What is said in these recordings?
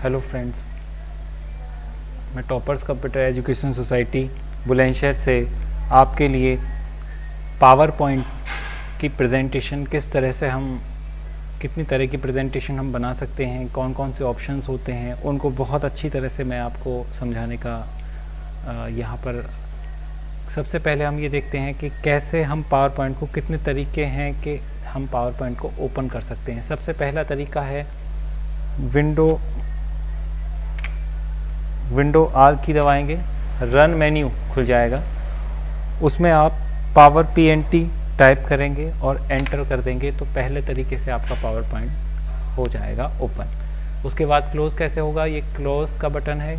Hello friends, मैं toppers computer education society Bulandshahr से आपके लिए पावर पॉइंट की प्रेजेंटेशन किस तरह से हम कितनी तरह की प्रेजेंटेशन हम बना सकते हैं, कौन कौन से ऑप्शंस होते हैं, उनको बहुत अच्छी तरह से मैं आपको समझाने का यहाँ पर सबसे पहले हम ये देखते हैं कि कैसे हम पावर पॉइंट को, कितने तरीके हैं कि हम पावर पॉइंट को ओपन कर सकते हैं। सबसे पहला तरीका है विंडो आर की दबाएंगे, रन मेन्यू खुल जाएगा, उसमें आप पावर PNT टाइप करेंगे और एंटर कर देंगे तो पहले तरीके से आपका पावर पॉइंट हो जाएगा ओपन। उसके बाद क्लोज़ कैसे होगा, ये क्लोज़ का बटन है,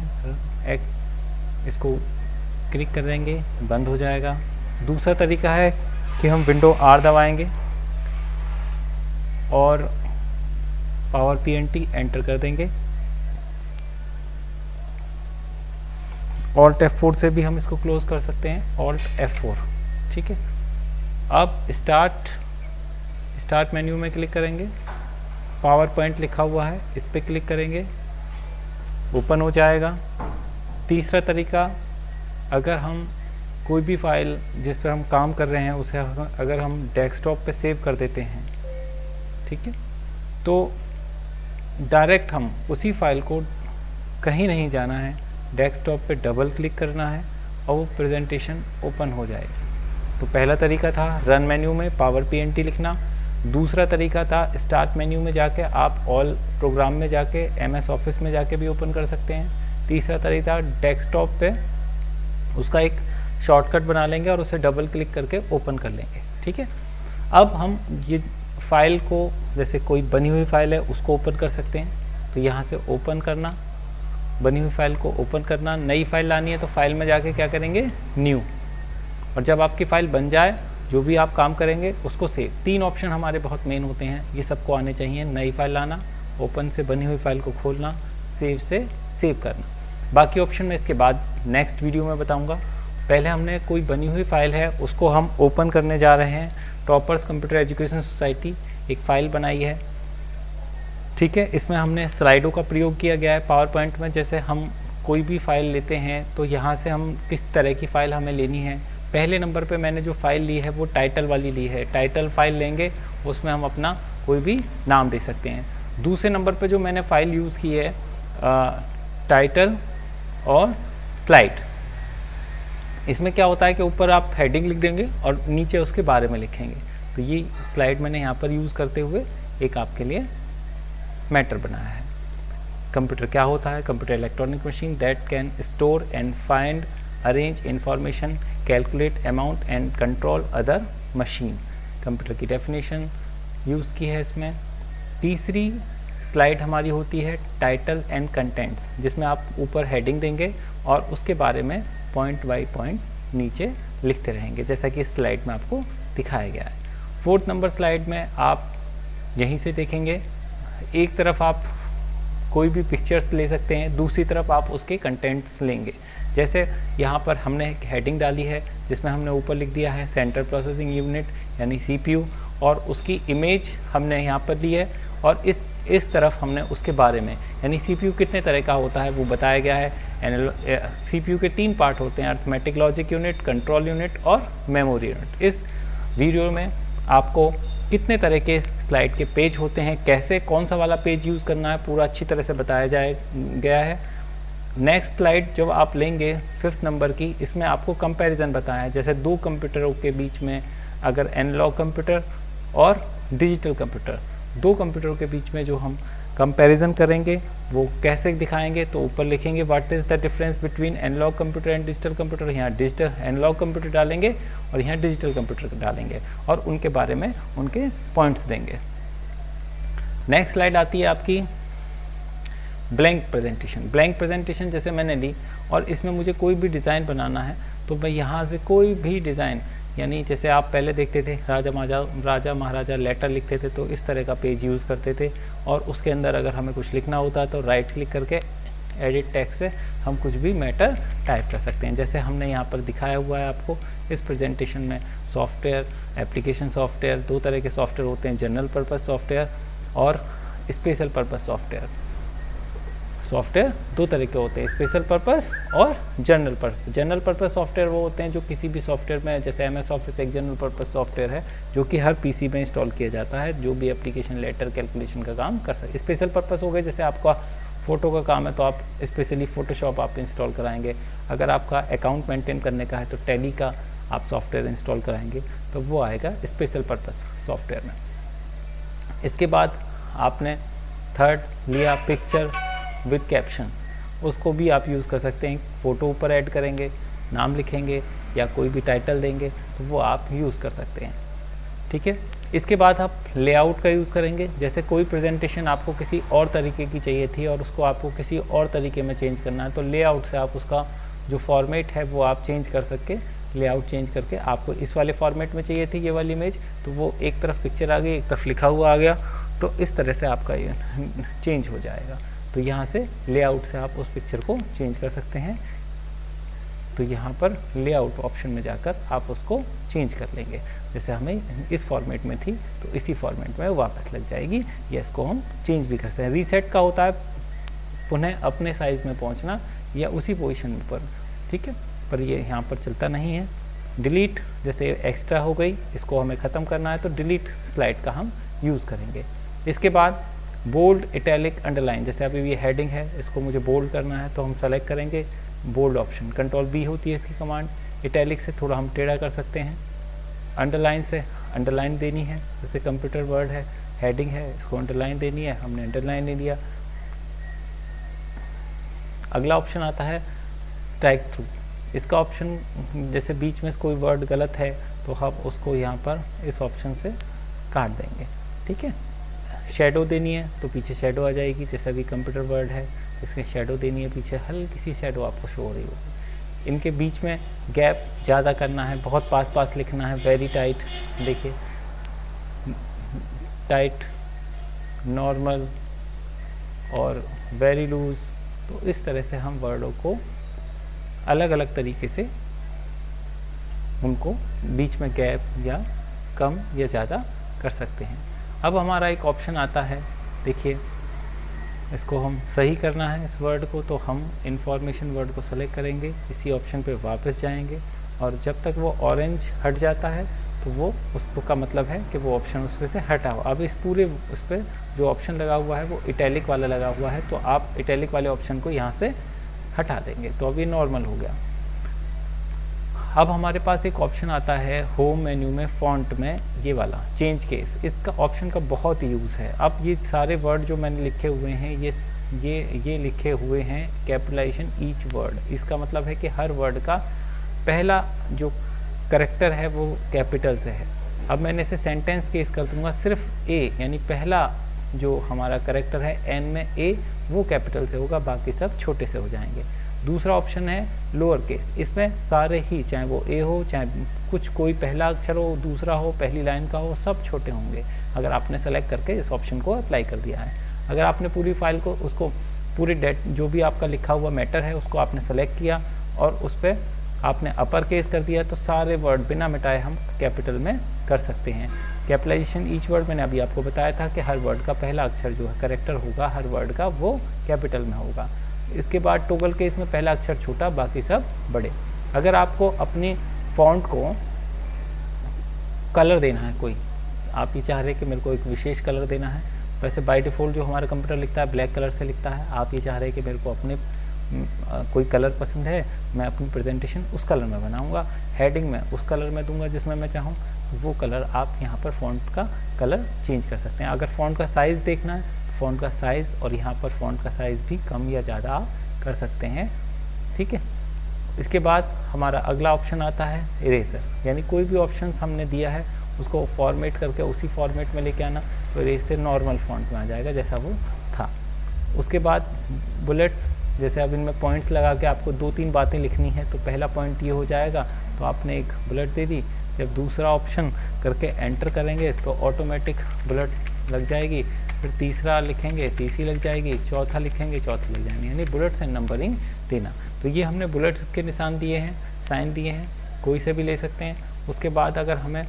इसको क्लिक कर देंगे, बंद हो जाएगा। दूसरा तरीका है कि हम विंडो आर दबाएंगे और पावर PNT एंटर कर देंगे। Alt F4 से भी हम इसको क्लोज कर सकते हैं, Alt F4, ठीक है। अब स्टार्ट मेन्यू में क्लिक करेंगे, पावर पॉइंट लिखा हुआ है, इस पर क्लिक करेंगे, ओपन हो जाएगा। तीसरा तरीका, अगर हम कोई भी फाइल जिस पर हम काम कर रहे हैं उसे अगर हम डेस्कटॉप पे सेव कर देते हैं, ठीक है, तो डायरेक्ट हम उसी फाइल को, कहीं नहीं जाना है, डेस्कटॉप पे डबल क्लिक करना है और वो प्रेजेंटेशन ओपन हो जाएगी। तो पहला तरीका था रन मेन्यू में पावर PNT लिखना। दूसरा तरीका था स्टार्ट मेन्यू में जाके आप ऑल प्रोग्राम में जाके MS ऑफिस में जाके भी ओपन कर सकते हैं। तीसरा तरीका डेस्कटॉप पे उसका एक शॉर्टकट बना लेंगे और उसे डबल क्लिक करके ओपन कर लेंगे, ठीक है। अब हम ये फाइल को, जैसे कोई बनी हुई फाइल है उसको ओपन कर सकते हैं, तो यहाँ से ओपन करना, बनी हुई फाइल को ओपन करना। नई फाइल लानी है तो फाइल में जाके क्या करेंगे, न्यू, और जब आपकी फाइल बन जाए जो भी आप काम करेंगे उसको सेव। तीन ऑप्शन हमारे बहुत मेन होते हैं, ये सबको आने चाहिए। नई फाइल लाना, ओपन से बनी हुई फाइल को खोलना, सेव से सेव करना। बाकी ऑप्शन मैं इसके बाद नेक्स्ट वीडियो में बताऊंगा। पहले हमने कोई बनी हुई फाइल है उसको हम ओपन करने जा रहे हैं। टॉपर्स कंप्यूटर एजुकेशन सोसाइटी एक फ़ाइल बनाई है, ठीक है। इसमें हमने स्लाइडों का प्रयोग किया गया है पावर पॉइंट में। जैसे हम कोई भी फाइल लेते हैं तो यहाँ से हम किस तरह की फ़ाइल हमें लेनी है। पहले नंबर पे मैंने जो फाइल ली है वो टाइटल वाली ली है, टाइटल फाइल लेंगे, उसमें हम अपना कोई भी नाम दे सकते हैं। दूसरे नंबर पे जो मैंने फ़ाइल यूज़ की है टाइटल और स्लाइड, इसमें क्या होता है कि ऊपर आप हेडिंग लिख देंगे और नीचे उसके बारे में लिखेंगे। तो ये स्लाइड मैंने यहाँ पर यूज़ करते हुए एक आपके लिए मैटर बनाया है। कंप्यूटर क्या होता है, computer electronic machine that can store and find, arrange information, calculate amount and control other machine. Computer की डेफिनेशन यूज़ की है इसमें। तीसरी स्लाइड हमारी होती है टाइटल एंड कंटेंट्स, जिसमें आप ऊपर हेडिंग देंगे और उसके बारे में पॉइंट बाय पॉइंट नीचे लिखते रहेंगे, जैसा कि इस स्लाइड में आपको दिखाया गया है। फोर्थ नंबर स्लाइड में आप यहीं से देखेंगे, एक तरफ आप कोई भी पिक्चर्स ले सकते हैं, दूसरी तरफ आप उसके कंटेंट्स लेंगे। जैसे यहाँ पर हमने एक हेडिंग डाली है जिसमें हमने ऊपर लिख दिया है सेंट्रल प्रोसेसिंग यूनिट यानी CPU, और उसकी इमेज हमने यहाँ पर ली है, और इस तरफ हमने उसके बारे में, यानी CPU कितने तरह का होता है वो बताया गया है। CPU के 3 पार्ट होते हैं, arithmetic logic unit, control unit और मेमोरी यूनिट। इस वीडियो में आपको कितने तरह के स्लाइड के पेज होते हैं, कैसे कौन सा वाला पेज यूज़ करना है, पूरा अच्छी तरह से बताया गया है। नेक्स्ट स्लाइड जब आप लेंगे 5th नंबर की, इसमें आपको कंपैरिजन बताया है, जैसे 2 कंप्यूटरों के बीच में, अगर एनालॉग कंप्यूटर और डिजिटल कंप्यूटर, 2 कंप्यूटरों के बीच में जो हम कंपैरिजन करेंगे वो कैसे दिखाएंगे, तो ऊपर लिखेंगे what is the difference between analogue computer and digital computer. यहाँ डिजिटल एनालॉग कंप्यूटर डालेंगे और यहाँ डिजिटल कंप्यूटर डालेंगे और उनके बारे में उनके पॉइंट्स देंगे। नेक्स्ट स्लाइड आती है आपकी ब्लैंक प्रेजेंटेशन। ब्लैंक प्रेजेंटेशन जैसे मैंने ली और इसमें मुझे कोई भी डिज़ाइन बनाना है तो मैं यहाँ से कोई भी डिज़ाइन, यानी जैसे आप पहले देखते थे राजा महाराजा लेटर लिखते थे तो इस तरह का पेज यूज़ करते थे, और उसके अंदर अगर हमें कुछ लिखना होता तो राइट क्लिक करके एडिट टेक्स्ट से हम कुछ भी मैटर टाइप कर सकते हैं। जैसे हमने यहाँ पर दिखाया हुआ है आपको इस प्रेजेंटेशन में, सॉफ्टवेयर, एप्लीकेशन सॉफ्टवेयर, 2 तरह के सॉफ्टवेयर होते हैं, जनरल पर्पज़ सॉफ्टवेयर और स्पेशल पर्पज़ सॉफ्टवेयर। सॉफ्टवेयर दो तरह के होते हैं, स्पेशल पर्पस और general purpose. General purpose software वो होते हैं जो किसी भी सॉफ्टवेयर में, जैसे MS ऑफिस एक जनरल पर्पस सॉफ्टवेयर है जो कि हर PC में इंस्टॉल किया जाता है, जो भी एप्लीकेशन लेटर कैलकुलेशन का काम कर सकते। स्पेशल पर्पस हो गए, जैसे आपका फ़ोटो का काम है तो आप स्पेशली फ़ोटोशॉप आप इंस्टॉल कराएंगे। अगर आपका अकाउंट मेंटेन करने का है तो टैली का आप सॉफ्टवेयर इंस्टॉल कराएंगे, तो वो आएगा स्पेशल पर्पस सॉफ्टवेयर में। इसके बाद आपने थर्ड लिया पिक्चर विद कैप्शंस, उसको भी आप यूज़ कर सकते हैं। फ़ोटो ऊपर ऐड करेंगे, नाम लिखेंगे या कोई भी टाइटल देंगे तो वो आप यूज़ कर सकते हैं, ठीक है। इसके बाद आप लेआउट का यूज़ करेंगे। जैसे कोई प्रेजेंटेशन आपको किसी और तरीके की चाहिए थी और उसको आपको किसी और तरीके में चेंज करना है, तो लेआउट से आप उसका जो फॉर्मेट है वो आप चेंज कर सके। लेआउट चेंज करके आपको इस वाले फॉर्मेट में चाहिए थी ये वाली इमेज, तो वो एक तरफ पिक्चर आ गई, एक तरफ लिखा हुआ आ गया, तो इस तरह से आपका ये चेंज हो जाएगा। तो यहाँ से लेआउट से आप उस पिक्चर को चेंज कर सकते हैं। तो यहाँ पर लेआउट ऑप्शन में जाकर आप उसको चेंज कर लेंगे। जैसे हमें इस फॉर्मेट में थी तो इसी फॉर्मेट में वापस लग जाएगी, या इसको हम चेंज भी कर सकते हैं। रीसेट का होता है पुनः अपने साइज़ में पहुँचना या उसी पोजीशन पर, ठीक है, पर ये यहाँ पर चलता नहीं है। डिलीट, जैसे एक्स्ट्रा हो गई, इसको हमें ख़त्म करना है तो डिलीट स्लाइड का हम यूज़ करेंगे। इसके बाद बोल्ड, इटैलिक, अंडरलाइन, जैसे अभी ये हेडिंग है, इसको मुझे बोल्ड करना है तो हम सेलेक्ट करेंगे बोल्ड ऑप्शन, कंट्रोल B होती है इसकी कमांड। इटैलिक से थोड़ा हम टेढ़ा कर सकते हैं। अंडरलाइन से अंडरलाइन देनी है, जैसे कंप्यूटर वर्ड है, हेडिंग है, इसको अंडरलाइन देनी है, हमने अंडरलाइन ले लिया। अगला ऑप्शन आता है स्ट्राइक थ्रू। इसका ऑप्शन, जैसे बीच में कोई वर्ड गलत है तो हम उसको यहाँ पर इस ऑप्शन से काट देंगे, ठीक है। शेडो देनी है तो पीछे शेडो आ जाएगी, जैसे अभी कंप्यूटर वर्ड है, इसके शेडो देनी है, पीछे हल्की सी शेडो आपको शो हो रही होगी। इनके बीच में गैप ज़्यादा करना है, बहुत पास पास लिखना है, वेरी टाइट, देखिए टाइट, नॉर्मल और वेरी लूज। तो इस तरह से हम वर्डों को अलग अलग तरीके से उनको बीच में गैप या कम या ज़्यादा कर सकते हैं। अब हमारा एक ऑप्शन आता है, देखिए इसको हम सही करना है इस वर्ड को, तो हम इंफॉर्मेशन वर्ड को सेलेक्ट करेंगे, इसी ऑप्शन पे वापस जाएंगे और जब तक वो ऑरेंज हट जाता है तो वो उसको का मतलब है कि वो ऑप्शन उस पर से हटा हो। अब इस पूरे उस पर जो ऑप्शन लगा हुआ है वो इटैलिक वाला लगा हुआ है, तो आप इटैलिक वाले ऑप्शन को यहाँ से हटा देंगे, तो अभी नॉर्मल हो गया। अब हमारे पास एक ऑप्शन आता है होम मेन्यू में फॉन्ट में, ये वाला चेंज केस। इसका ऑप्शन का बहुत यूज़ है। अब ये सारे वर्ड जो मैंने लिखे हुए हैं ये लिखे हुए हैं कैपिटलाइजेशन ईच वर्ड। इसका मतलब है कि हर वर्ड का पहला जो करैक्टर है वो कैपिटल से है। अब मैंने इसे सेंटेंस केस कर दूंगा, सिर्फ ए यानी पहला जो हमारा करैक्टर है एन में ए वो कैपिटल से होगा, बाकी सब छोटे से हो जाएंगे। दूसरा ऑप्शन है लोअर केस, इसमें सारे ही चाहे वो ए हो चाहे कुछ कोई पहला अक्षर हो, दूसरा हो, पहली लाइन का हो, सब छोटे होंगे अगर आपने सेलेक्ट करके इस ऑप्शन को अप्लाई कर दिया है। अगर आपने पूरी फाइल को उसको पूरी डेट जो भी आपका लिखा हुआ मैटर है उसको आपने सेलेक्ट किया और उस पर आपने अपर केस कर दिया तो सारे वर्ड बिना मिटाए हम कैपिटल में कर सकते हैं। कैपिटलाइजेशन ईच वर्ड मैंने अभी आपको बताया था कि हर वर्ड का पहला अक्षर जो है कैरेक्टर होगा हर वर्ड का वो कैपिटल में होगा। इसके बाद टोगल केस में पहला अक्षर छोटा बाकी सब बड़े। अगर आपको अपनी फॉन्ट को कलर देना है, कोई आप ये चाह रहे हैं कि मेरे को एक विशेष कलर देना है, वैसे बाय डिफ़ॉल्ट जो हमारा कंप्यूटर लिखता है ब्लैक कलर से लिखता है, आप ये चाह रहे हैं कि मेरे को अपने कोई कलर पसंद है, मैं अपनी प्रेजेंटेशन उस कलर में बनाऊंगा, हेडिंग में उस कलर में दूंगा जिसमें मैं चाहूँ, तो वो कलर आप यहाँ पर फ़ॉन्ट का कलर चेंज कर सकते हैं। अगर फ़ॉन्ट का साइज़ देखना है तो फ़ॉन्ट का साइज़ और यहाँ पर फ़ॉन्ट का साइज़ भी कम या ज़्यादा आप कर सकते हैं, ठीक है। इसके बाद हमारा अगला ऑप्शन आता है इरेजर, यानी कोई भी ऑप्शन हमने दिया है उसको फॉर्मेट करके उसी फॉर्मेट में लेके आना, तो इरेजर नॉर्मल फॉन्ट में आ जाएगा जैसा वो था। उसके बाद बुलेट्स, जैसे अब इनमें पॉइंट्स लगा के आपको 2-3 बातें लिखनी है तो पहला पॉइंट ये हो जाएगा तो आपने एक बुलेट दे दी, जब दूसरा ऑप्शन करके एंटर करेंगे तो ऑटोमेटिक बुलेट लग जाएगी, फिर तीसरा लिखेंगे तीसरी लग जाएगी, चौथा लिखेंगे चौथी लग जाएगी, यानी बुलेट्स एंड नंबरिंग देना। तो ये हमने बुलेट्स के निशान दिए हैं, साइन दिए हैं, कोई से भी ले सकते हैं। उसके बाद अगर हमें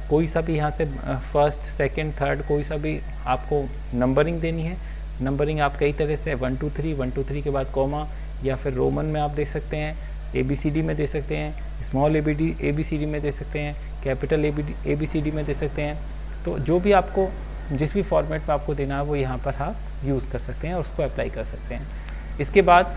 कोई सा भी यहाँ से फर्स्ट सेकंड थर्ड कोई सा भी आपको नंबरिंग देनी है नंबरिंग आप कई तरह से 1 2 3, 1 2 3 के बाद कॉमा, या फिर रोमन में आप देख सकते हैं, ABCD में दे सकते हैं, स्मॉल ABCD में दे सकते हैं, कैपिटल ABCD में दे सकते हैं। तो जो भी आपको जिस भी फॉर्मेट में आपको देना है वो यहाँ पर आप यूज़ कर सकते हैं और उसको अप्लाई कर सकते हैं। इसके बाद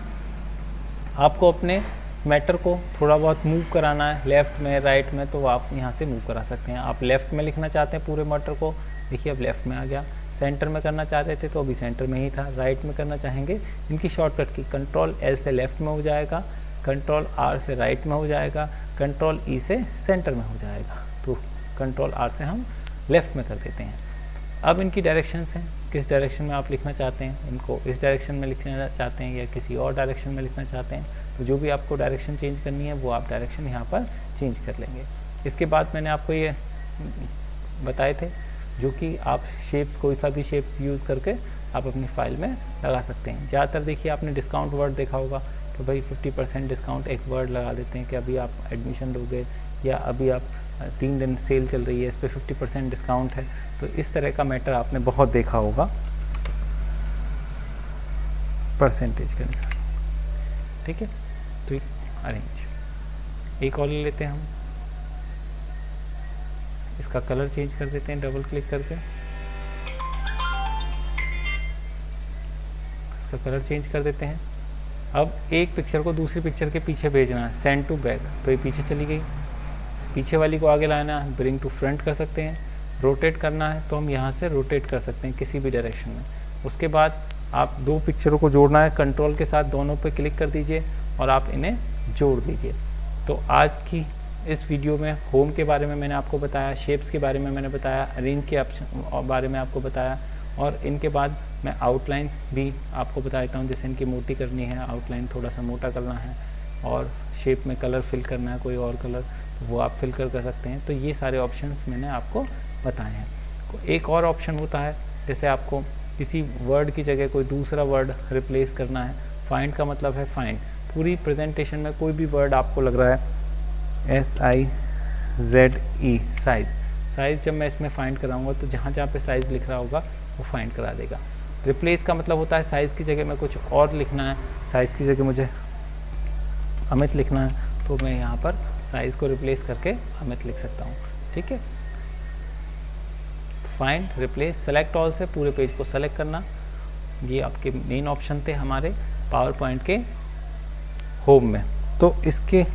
आपको अपने मैटर को थोड़ा बहुत मूव कराना है लेफ़्ट में राइट में, तो आप यहाँ से मूव करा सकते हैं। आप लेफ़्ट में लिखना चाहते हैं पूरे मैटर को, देखिए अब लेफ़्ट में आ गया। सेंटर में करना चाह रहे थे तो अभी सेंटर में ही था। राइट में करना चाहेंगे, इनकी शॉर्टकट की कंट्रोल L से लेफ़्ट में हो जाएगा, कंट्रोल R से राइट में हो जाएगा, कंट्रोल E से सेंटर में हो जाएगा। तो कंट्रोल R से हम लेफ़्ट में कर देते हैं। अब इनकी डायरेक्शंस हैं, किस डायरेक्शन में आप लिखना चाहते हैं, इनको इस डायरेक्शन में लिखना चाहते हैं या किसी और डायरेक्शन में लिखना चाहते हैं, तो जो भी आपको डायरेक्शन चेंज करनी है वो आप डायरेक्शन यहाँ पर चेंज कर लेंगे। इसके बाद मैंने आपको ये बताए थे जो कि आप शेप्स, कोई सा भी शेप्स यूज़ करके आप अपनी फाइल में लगा सकते हैं। ज़्यादातर देखिए आपने डिस्काउंट वर्ड देखा होगा, तो भाई 50% डिस्काउंट एक वर्ड लगा देते हैं कि अभी आप एडमिशन लोगे या अभी आप 3 दिन सेल चल रही है, इस पर 50% डिस्काउंट है। तो इस तरह का मैटर आपने बहुत देखा होगा परसेंटेज के अनुसार, ठीक है। तो अरेंज एक और ले लेते हैं हम, इसका कलर चेंज कर देते हैं डबल क्लिक करके, इसका कलर चेंज कर देते हैं। अब एक पिक्चर को दूसरी पिक्चर के पीछे भेजना है, सेंड टू बैक, तो ये पीछे चली गई, पीछे वाली को आगे लाना है, ब्रिंग टू फ्रंट कर सकते हैं। रोटेट करना है तो हम यहाँ से रोटेट कर सकते हैं किसी भी डायरेक्शन में। उसके बाद आप 2 पिक्चरों को जोड़ना है, कंट्रोल के साथ दोनों पे क्लिक कर दीजिए और आप इन्हें जोड़ दीजिए। तो आज की इस वीडियो में होम के बारे में मैंने आपको बताया, शेप्स के बारे में मैंने बताया, अरेंज के ऑप्शन बारे में आपको बताया, और इनके बाद मैं आउटलाइंस भी आपको बता देता हूँ। जैसे इनकी मोटी करनी है, आउटलाइन थोड़ा सा मोटा करना है, और शेप में कलर फिल करना है, कोई और कलर, तो वो आप फिल कर सकते हैं। तो ये सारे ऑप्शंस मैंने आपको बताए हैं। एक और ऑप्शन होता है, जैसे आपको किसी वर्ड की जगह कोई दूसरा वर्ड रिप्लेस करना है। फाइंड का मतलब है फाइंड, पूरी प्रेजेंटेशन में कोई भी वर्ड आपको लग रहा है SIZE, साइज़, साइज़ जब मैं इसमें फाइंड कराऊंगा तो जहाँ जहाँ पे साइज़ लिख रहा होगा वो फाइंड करा देगा। रिप्लेस का मतलब होता है साइज़ की जगह में कुछ और लिखना है, साइज़ की जगह मुझे अमित लिखना है, तो मैं यहाँ पर साइज़ को रिप्लेस करके अमित लिख सकता हूँ, ठीक है। फाइंड, रिप्लेस, सेलेक्ट ऑल से पूरे पेज को सेलेक्ट करना, ये आपके मेन ऑप्शन थे हमारे पावर पॉइंट के होम में। तो इसके